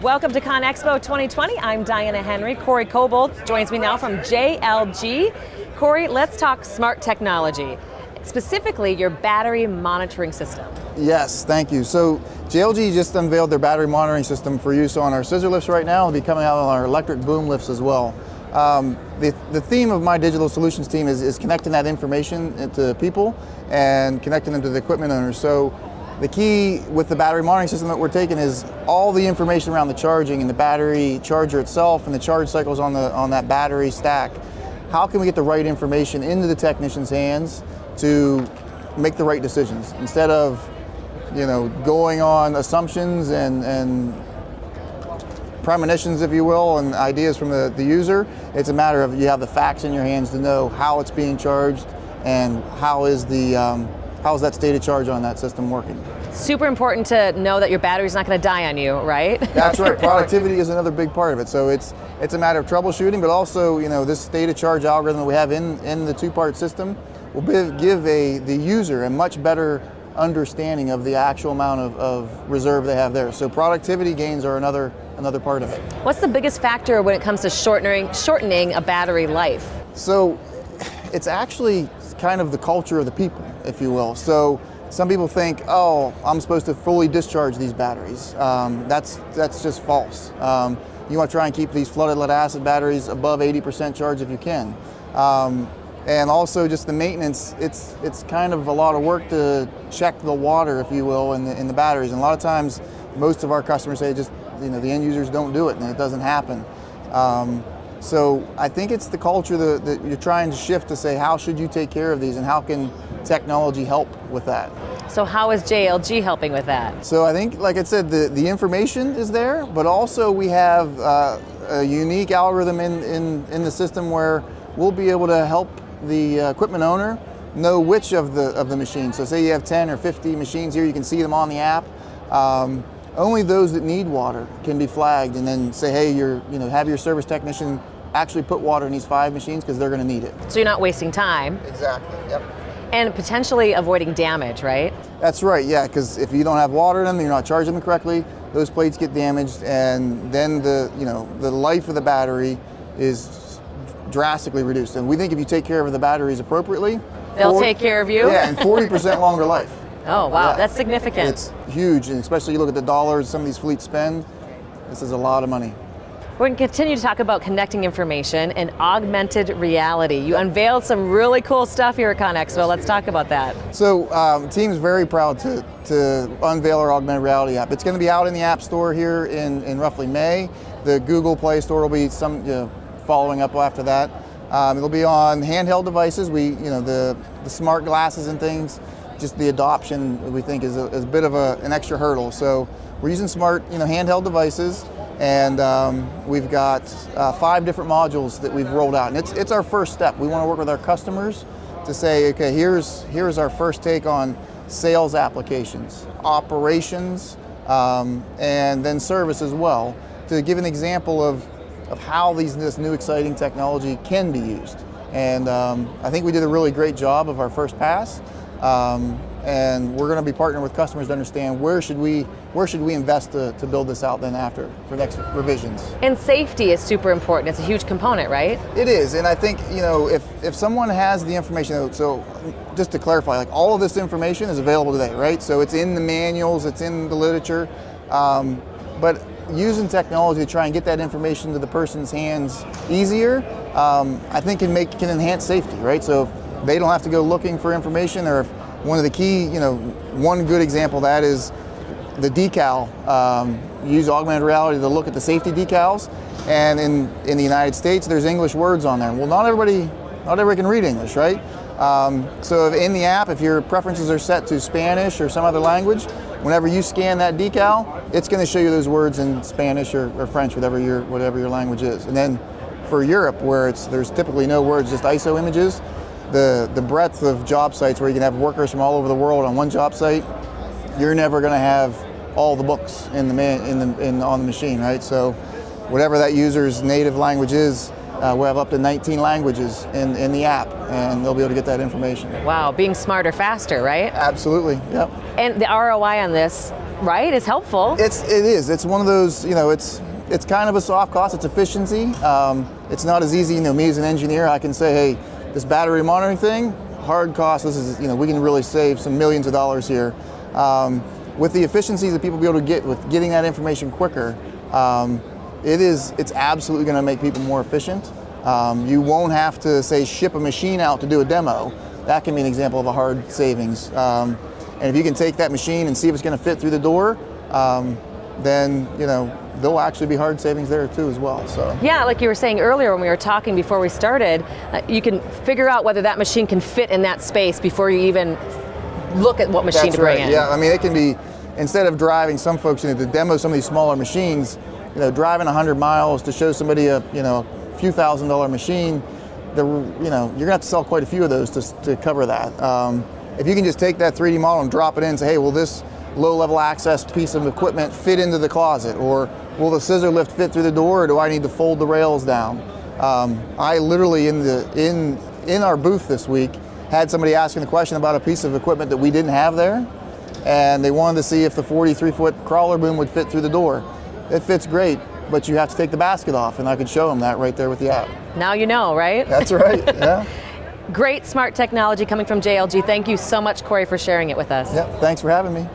Welcome to ConExpo 2020. I'm Diana Henry. Korry Kobel joins me now from JLG. Korry, let's talk smart technology, specifically your battery monitoring system. Yes, thank you. So JLG just unveiled their battery monitoring system for use on our scissor lifts right now. It'll be coming out on our electric boom lifts as well. The theme of my digital solutions team is connecting that information to people and connecting them to the equipment owners. So the key with the battery monitoring system that we're taking is all the information around the charging and the battery charger itself and the charge cycles on that battery stack. How can we get the right information into the technician's hands to make the right decisions instead of, going on assumptions and premonitions, if you will, and ideas from the user. It's a matter of you have the facts in your hands to know how it's being charged and how is that state of charge on that system working. Super important to know that your battery's not going to die on you, right? That's right. Productivity is another big part of it. So it's a matter of troubleshooting, but also this state of charge algorithm that we have in the two-part system will give the user a much better understanding of the actual amount of reserve they have there. So productivity gains are another part of it. What's the biggest factor when it comes to shortening a battery life? So it's actually kind of the culture of the people, if you will. So some people think, oh, I'm supposed to fully discharge these batteries. That's just false. You want to try and keep these flooded lead acid batteries above 80% charge if you can. And also just the maintenance, it's kind of a lot of work to check the water, if you will, in the batteries. And a lot of times, most of our customers say just, the end users don't do it and it doesn't happen. So I think it's the culture that you're trying to shift to say, how should you take care of these and how can technology help with that? So how is JLG helping with that? So I think, like I said, the information is there, but also we have a unique algorithm in the system where we'll be able to help the equipment owner know which of the machines. So say you have 10 or 50 machines here, you can see them on the app. Only those that need water can be flagged and then say, hey, have your service technician actually put water in these 5 machines because they're going to need it. So you're not wasting time. Exactly, yep. And potentially avoiding damage, right? That's right, yeah, because if you don't have water in them, you're not charging them correctly, those plates get damaged, and then the life of the battery is drastically reduced. And we think if you take care of the batteries appropriately, they'll take care of you? Yeah, and 40% longer life. Oh, wow, yeah. That's significant. It's huge, and especially you look at the dollars some of these fleets spend, this is a lot of money. We're going to continue to talk about connecting information and augmented reality. You unveiled some really cool stuff here at ConExpo. Let's talk about that. So the team's very proud to unveil our augmented reality app. It's going to be out in the App Store here in roughly May. The Google Play Store will be following up after that. It'll be on handheld devices. The smart glasses and things, just the adoption we think is a bit of an extra hurdle. So we're using smart handheld devices. And we've got 5 different modules that we've rolled out, and it's our first step. We want to work with our customers to say, okay, here's our first take on sales applications, operations, and then service as well, to give an example of how this new exciting technology can be used. And I think we did a really great job of our first pass. And we're going to be partnering with customers to understand where should we invest to build this out then after for next revisions. And safety is super important. It's a huge component, right? It is, and I think if someone has the information, so just to clarify, like all of this information is available today, right? So it's in the manuals, it's in the literature, but using technology to try and get that information to the person's hands easier, I think can enhance safety, right? So if they don't have to go looking for information, or if one of the key, one good example of that is the decal. Use augmented reality to look at the safety decals, and in the United States, there's English words on there. Well, not everybody can read English, right? So in the app, if your preferences are set to Spanish or some other language, whenever you scan that decal, it's going to show you those words in Spanish or French, whatever your language is. And then for Europe, where there's typically no words, just ISO images, the breadth of job sites where you can have workers from all over the world on one job site, you're never going to have all the books on the machine, right? So whatever that user's native language is, we'll have up to 19 languages in the app, and they'll be able to get that information. Wow, being smarter faster, right? Absolutely, yep. And the ROI on this, right, is helpful. It is. It's one of those, it's kind of a soft cost. It's efficiency. It's not as easy, me as an engineer, I can say, hey, this battery monitoring thing, hard cost, this is, we can really save some millions of dollars here. With the efficiencies that people be able to get with getting that information quicker, it's absolutely going to make people more efficient. You won't have to, say, ship a machine out to do a demo. That can be an example of a hard savings. And if you can take that machine and see if it's going to fit through the door, then there'll actually be hard savings there too as well. So yeah, like you were saying earlier when we were talking before we started, you can figure out whether that machine can fit in that space before you even look at what machine That's to bring right. in. Yeah, I mean, it can be, instead of driving some folks to demo some of these smaller machines, driving 100 miles to show somebody a few $1,000 machine, you're gonna have to sell quite a few of those to cover that. If you can just take that 3D model and drop it in and say, hey, will this low-level access piece of equipment fit into the closet, or will the scissor lift fit through the door, or do I need to fold the rails down? I literally in our booth this week had somebody asking the question about a piece of equipment that we didn't have there, and they wanted to see if the 43-foot crawler boom would fit through the door. It fits great, but you have to take the basket off, and I could show them that right there with the app. Now you know, right? That's right, yeah. Great smart technology coming from JLG. Thank you so much, Korry, for sharing it with us. Yep, thanks for having me.